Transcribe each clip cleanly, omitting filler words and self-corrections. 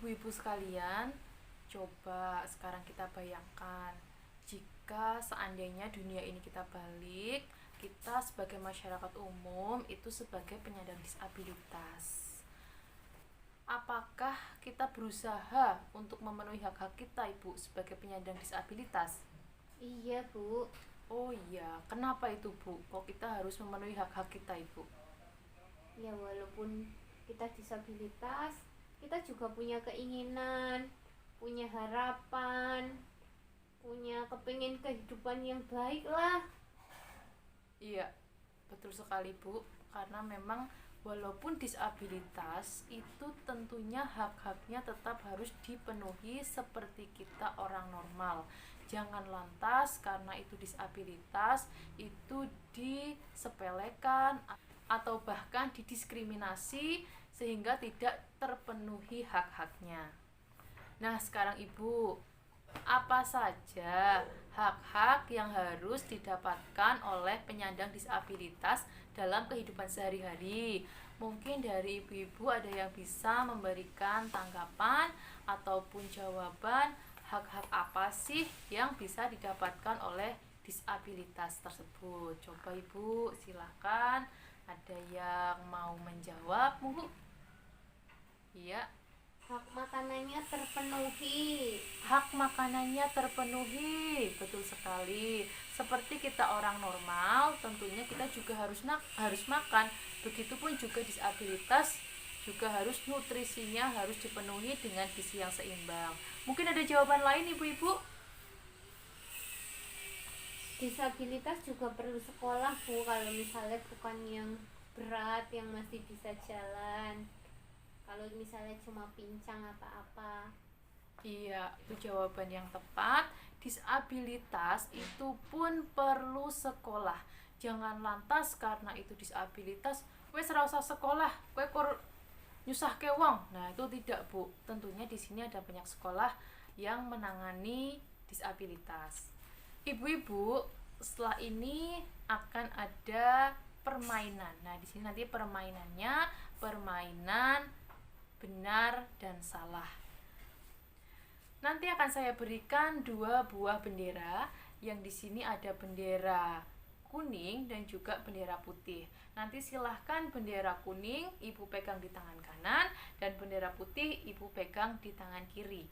Ibu-ibu sekalian, coba sekarang kita bayangkan jika seandainya dunia ini kita balik, kita sebagai masyarakat umum itu sebagai penyandang disabilitas. Apakah kita berusaha untuk memenuhi hak-hak kita, Ibu, sebagai penyandang disabilitas? Iya, Bu. Oh iya, kenapa itu, Bu? Kok kita harus memenuhi hak-hak kita, Ibu? Ya walaupun kita disabilitas, kita juga punya keinginan, punya harapan, punya kepingin kehidupan yang baik lah. Iya, betul sekali, Bu. Karena memang walaupun disabilitas itu tentunya hak-haknya tetap harus dipenuhi seperti kita orang normal. Jangan lantas karena itu disabilitas itu disepelekan atau bahkan didiskriminasi sehingga tidak terpenuhi hak-haknya. Nah, sekarang Ibu, apa saja hak-hak yang harus didapatkan oleh penyandang disabilitas dalam kehidupan sehari-hari? Mungkin dari ibu-ibu ada yang bisa memberikan tanggapan ataupun jawaban hak-hak apa sih yang bisa didapatkan oleh disabilitas tersebut. Coba Ibu, silakan. Ada yang mau menjawab, Bu? Iya. Hak makanannya terpenuhi. Hak makanannya terpenuhi, betul sekali. Seperti kita orang normal, tentunya kita juga harus makan. Begitupun juga disabilitas juga harus nutrisinya harus dipenuhi dengan gizi yang seimbang. Mungkin ada jawaban lain, Ibu-ibu? Disabilitas juga perlu sekolah, Bu, kalau misalnya bukan yang berat, yang masih bisa jalan. Kalau misalnya cuma pincang apa-apa. Iya, itu jawaban yang tepat. Disabilitas itu pun perlu sekolah. Jangan lantas karena itu disabilitas, wes ora usah sekolah, kowe kur nyusah kewong. Nah, itu tidak, Bu. Tentunya di sini ada banyak sekolah yang menangani disabilitas. Ibu-ibu, setelah ini akan ada permainan. Nah, di sini nanti permainannya permainan benar dan salah. Nanti akan saya berikan dua buah bendera, yang di sini ada bendera kuning dan juga bendera putih. Nanti silahkan bendera kuning Ibu pegang di tangan kanan dan bendera putih Ibu pegang di tangan kiri.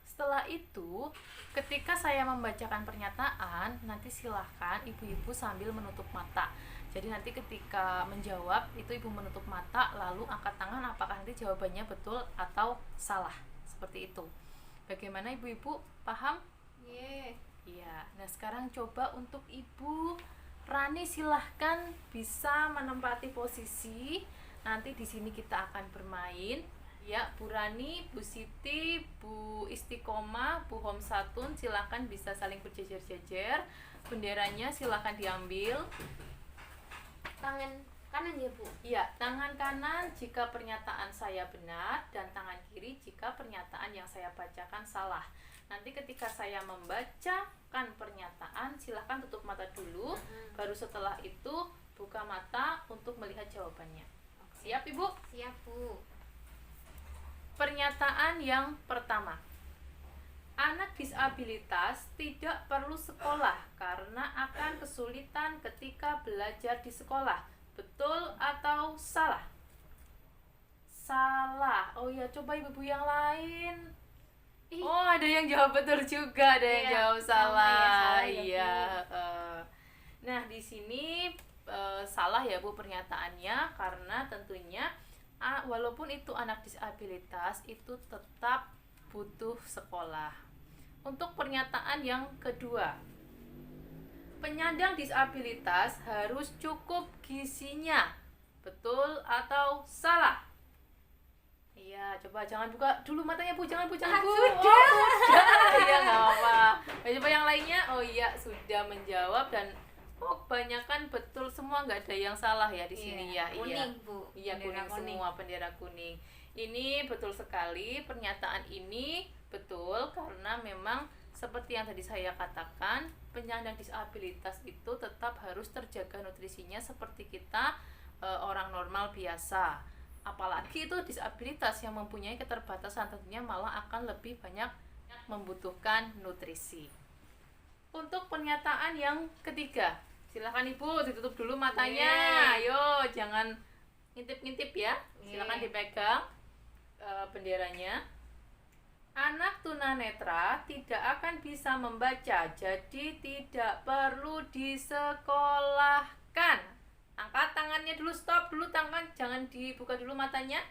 Setelah itu, ketika saya membacakan pernyataan, nanti silahkan ibu-ibu sambil menutup mata. Jadi nanti ketika menjawab, itu ibu menutup mata, lalu angkat tangan apakah nanti jawabannya betul atau salah. Seperti itu. Bagaimana ibu-ibu? Paham? Ye. Iya. Nah, sekarang coba untuk Ibu Rani, silahkan bisa menempati posisi. Nanti di sini kita akan bermain. Ya, Bu Rani, Bu Siti, Bu Istiqomah, Bu Homsatun, silahkan bisa saling berjejer-jejer. Benderanya silahkan diambil. Tangan kanan ya, Bu? Ya, tangan kanan jika pernyataan saya benar dan tangan kiri jika pernyataan yang saya bacakan salah. Nanti ketika saya membacakan pernyataan, silahkan tutup mata dulu, baru setelah itu buka mata untuk melihat jawabannya. Siap, Ibu? Siap, Bu. Pernyataan yang pertama. Anak disabilitas tidak perlu sekolah karena akan kesulitan ketika belajar di sekolah. Betul atau salah? Salah. Oh ya, coba ibu-ibu yang lain. Oh, ada yang jawab betul juga, ada yang Iya, jawab sama ya, salah. salah ya, Iya. Nah, di sini salah ya, Bu, pernyataannya, karena tentunya walaupun itu anak disabilitas itu tetap butuh sekolah. Untuk pernyataan yang kedua, penyandang disabilitas harus cukup gizinya. Betul atau salah? Iya, coba jangan buka dulu matanya, Bu. Jangan, Bu. Jangan, Bu. Sudah. Oh, sudah. Iya, nggak apa-apa. Coba yang lainnya. Oh iya, sudah menjawab dan kebanyakan betul semua, nggak ada yang salah ya di sini ya. Kuning, Iya. Bu. Iya, Bendera kuning semua, bendera kuning. Ini betul sekali, pernyataan ini betul karena memang seperti yang tadi saya katakan, penyandang disabilitas itu tetap harus terjaga nutrisinya seperti kita orang normal biasa. Apalagi itu disabilitas yang mempunyai keterbatasan, tentunya malah akan lebih banyak membutuhkan nutrisi. Untuk pernyataan yang ketiga, silakan Ibu ditutup dulu matanya. Ayo, jangan ngintip-ngintip ya. Silakan dipegang benderanya. Anak tunanetra tidak akan bisa membaca, jadi tidak perlu disekolahkan. Angkat tangannya dulu, stop dulu tangan, jangan dibuka dulu matanya.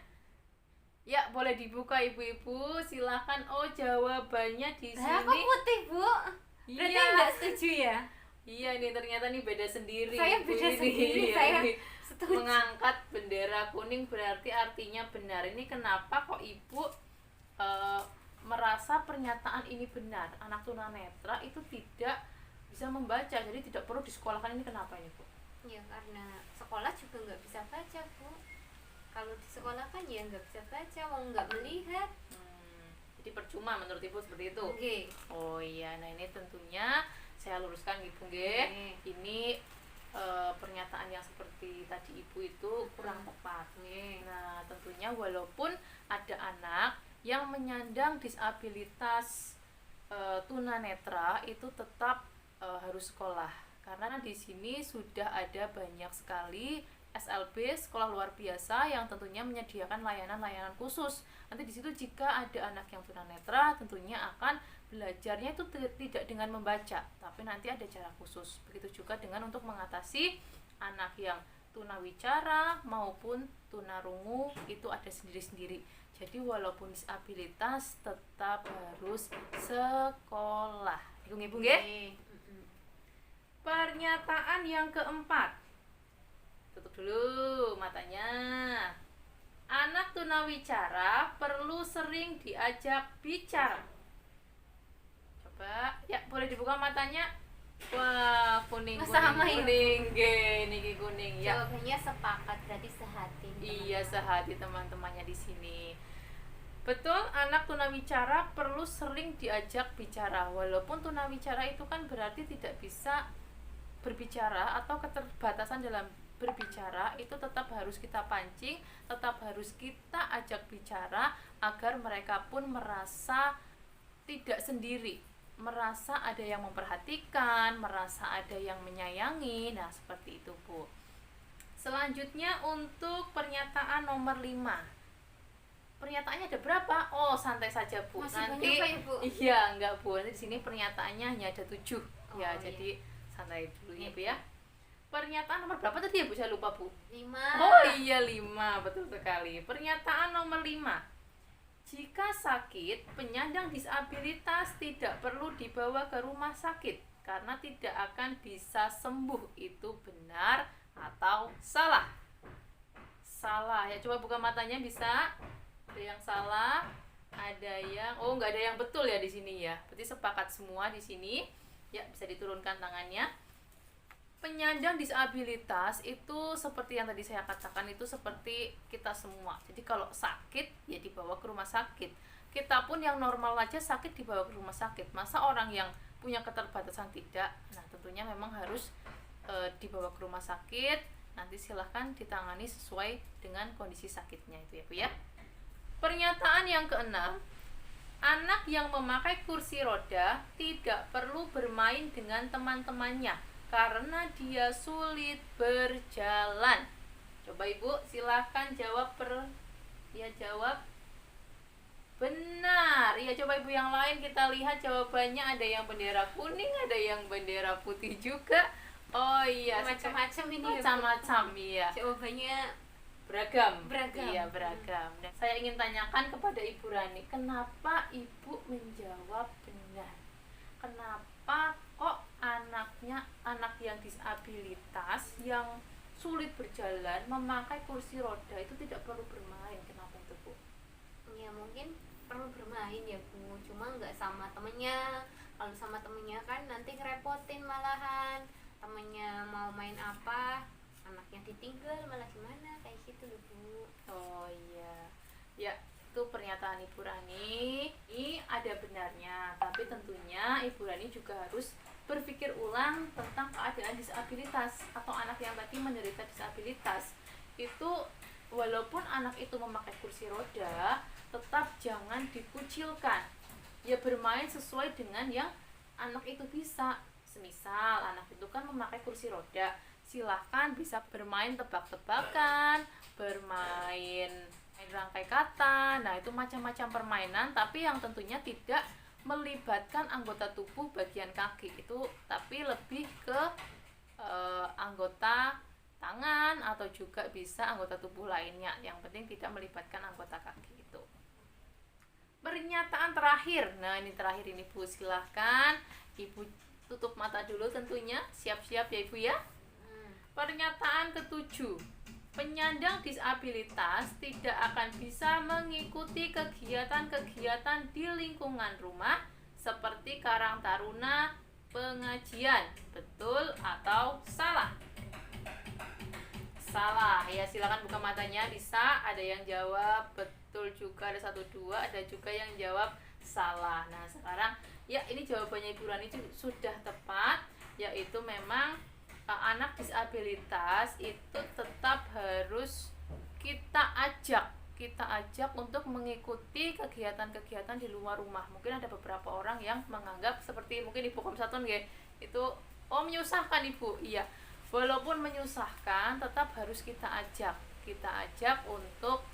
Ya, boleh dibuka ibu-ibu, silakan. Oh, jawabannya di sini. Aku putih, Bu. Berarti Iya. nggak setuju ya? Iya, ini ternyata nih beda sendiri. Saya Ibu beda ini. sendiri, Iya, saya ini. setuju. Mengangkat bendera kuning berarti artinya benar. Ini kenapa kok Ibu merasa pernyataan ini benar? Anak tunanetra itu tidak bisa membaca, jadi tidak perlu disekolahkan. Ini kenapa ini, Bu? Ya karena sekolah juga nggak bisa baca, Bu. Kalau di sekolah kan ya nggak bisa baca, mau nggak melihat. Jadi percuma menurut Ibu seperti itu. Oke. Oh iya, nah ini tentunya saya luruskan Ibu nggih. Ini pernyataan yang seperti tadi Ibu itu kurang tepat. Nah, tentunya walaupun ada anak yang menyandang disabilitas tunanetra itu tetap harus sekolah. Karena di sini sudah ada banyak sekali SLB, sekolah luar biasa, yang tentunya menyediakan layanan-layanan khusus. Nanti di situ jika ada anak yang tunanetra, tentunya akan belajarnya itu tidak dengan membaca, tapi nanti ada cara khusus. Begitu juga dengan untuk mengatasi anak yang tunawicara maupun tunarungu, itu ada sendiri-sendiri. Jadi walaupun disabilitas tetap harus sekolah. Ibu-ibu nggih? Pernyataan yang keempat. Tutup dulu matanya. Anak tunawicara perlu sering diajak bicara. Coba, ya boleh dibuka matanya. Wah, kuning, Sama ya? kuning, niki kuning ya. Jawabannya sepakat, berarti sehati. Iya, sehati teman-temannya di sini. Betul, anak tunawicara perlu sering diajak bicara. Walaupun tunawicara itu kan berarti tidak bisa berbicara atau keterbatasan dalam berbicara, itu tetap harus kita pancing, tetap harus kita ajak bicara agar mereka pun merasa tidak sendiri, merasa ada yang memperhatikan, merasa ada yang menyayangi. Nah, seperti itu, Bu. Selanjutnya untuk pernyataan nomor 5. Pernyataannya ada berapa? Oh, santai saja, Bu. Masih Nanti banyak, Pak, Ibu? Iya, enggak, Bu. Nanti di sini pernyataannya hanya ada 7. Oh, Ya, iya. jadi santai dulu ya, Bu ya. Pernyataan nomor berapa tadi ya, Bu? Saya lupa, Bu. 5. Oh iya, 5, betul sekali. Pernyataan nomor 5. Jika sakit, penyandang disabilitas tidak perlu dibawa ke rumah sakit karena tidak akan bisa sembuh. Itu benar atau salah? Salah. Ya, coba buka matanya, bisa. Ada yang salah, ada yang nggak ada yang betul ya di sini ya. Berarti sepakat semua di sini. Ya, bisa diturunkan tangannya. Penyandang disabilitas itu seperti yang tadi saya katakan, itu seperti kita semua. Jadi kalau sakit ya dibawa ke rumah sakit. Kita pun yang normal aja sakit dibawa ke rumah sakit. Masa orang yang punya keterbatasan tidak? Nah, tentunya memang harus dibawa ke rumah sakit. Nanti silahkan ditangani sesuai dengan kondisi sakitnya itu ya, Bu ya. Pernyataan yang keenam. Anak yang memakai kursi roda tidak perlu bermain dengan teman-temannya karena dia sulit berjalan. Coba Ibu silahkan jawab jawab benar. Iya, coba Ibu yang lain kita lihat jawabannya. Ada yang bendera kuning, ada yang bendera putih juga. Oh iya, Macam-macam ini, Bu. macam-macam iya. Jawabannya Beragam. Beragam. Iya, beragam. Dan saya ingin tanyakan kepada Ibu Rani, kenapa Ibu menjawab benar? Kenapa kok anak yang disabilitas, yang sulit berjalan, memakai kursi roda itu tidak perlu bermain? Kenapa itu, Bu? ya mungkin perlu bermain ya, Bu, cuma nggak sama temennya. Kalau sama temennya kan nanti ngerepotin, malahan temennya mau main apa anaknya ditinggal, malah gimana kayak gitu loh, Bu. Oh iya. Ya, itu pernyataan Ibu Rani. Ini ada benarnya, tapi tentunya Ibu Rani juga harus berpikir ulang tentang keadaan disabilitas atau anak yang tadi menderita disabilitas. Itu walaupun anak itu memakai kursi roda, tetap jangan dikucilkan. Ya bermain sesuai dengan yang anak itu bisa. Semisal anak itu kan memakai kursi roda, silahkan bisa bermain tebak-tebakan, bermain rangkai kata. Nah, itu macam-macam permainan, tapi yang tentunya tidak melibatkan anggota tubuh bagian kaki itu, tapi lebih ke anggota tangan atau juga bisa anggota tubuh lainnya. Yang penting tidak melibatkan anggota kaki itu. Pernyataan terakhir. Nah, ini terakhir ini Bu, silahkan Ibu tutup mata dulu tentunya. Siap-siap ya Ibu ya. Pernyataan ketujuh. Penyandang disabilitas tidak akan bisa mengikuti kegiatan-kegiatan di lingkungan rumah seperti karang taruna, pengajian. Betul atau salah? Salah. Ya, silakan buka matanya, bisa. Ada yang jawab betul juga, ada 1-2, ada juga yang jawab salah. Nah, sekarang ya ini jawabannya Ibu Rani sudah tepat, yaitu memang anak disabilitas itu tetap harus kita ajak untuk mengikuti kegiatan-kegiatan di luar rumah. Mungkin ada beberapa orang yang menganggap seperti mungkin Ibu Komsatun nggih, itu menyusahkan Ibu. Iya. Walaupun menyusahkan, tetap harus kita ajak untuk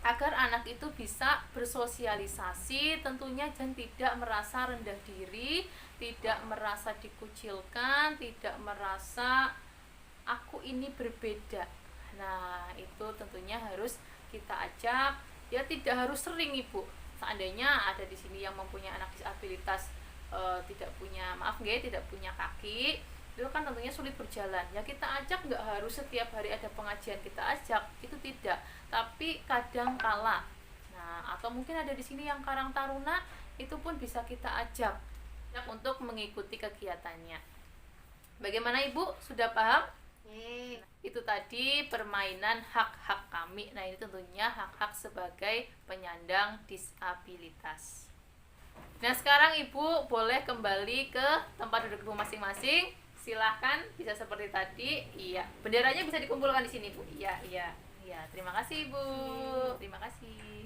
agar anak itu bisa bersosialisasi tentunya, dan tidak merasa rendah diri, tidak merasa dikucilkan, tidak merasa aku ini berbeda. Nah, itu tentunya harus kita ajak. Ya, tidak harus sering Ibu. Seandainya ada di sini yang mempunyai anak disabilitas tidak punya kaki, itu kan tentunya sulit berjalan. Ya, kita ajak, nggak harus setiap hari ada pengajian kita ajak, itu tidak, tapi kadang kala. Nah, atau mungkin ada di sini yang karang taruna, itu pun bisa kita ajak untuk mengikuti kegiatannya. Bagaimana Ibu? Sudah paham? Itu tadi permainan hak-hak kami. Nah, ini tentunya hak-hak sebagai penyandang disabilitas. Nah, sekarang Ibu boleh kembali ke tempat duduk Ibu masing-masing. Silahkan, bisa seperti tadi. Iya, benderanya bisa dikumpulkan di sini Bu. Iya. Terima kasih Ibu. Terima kasih.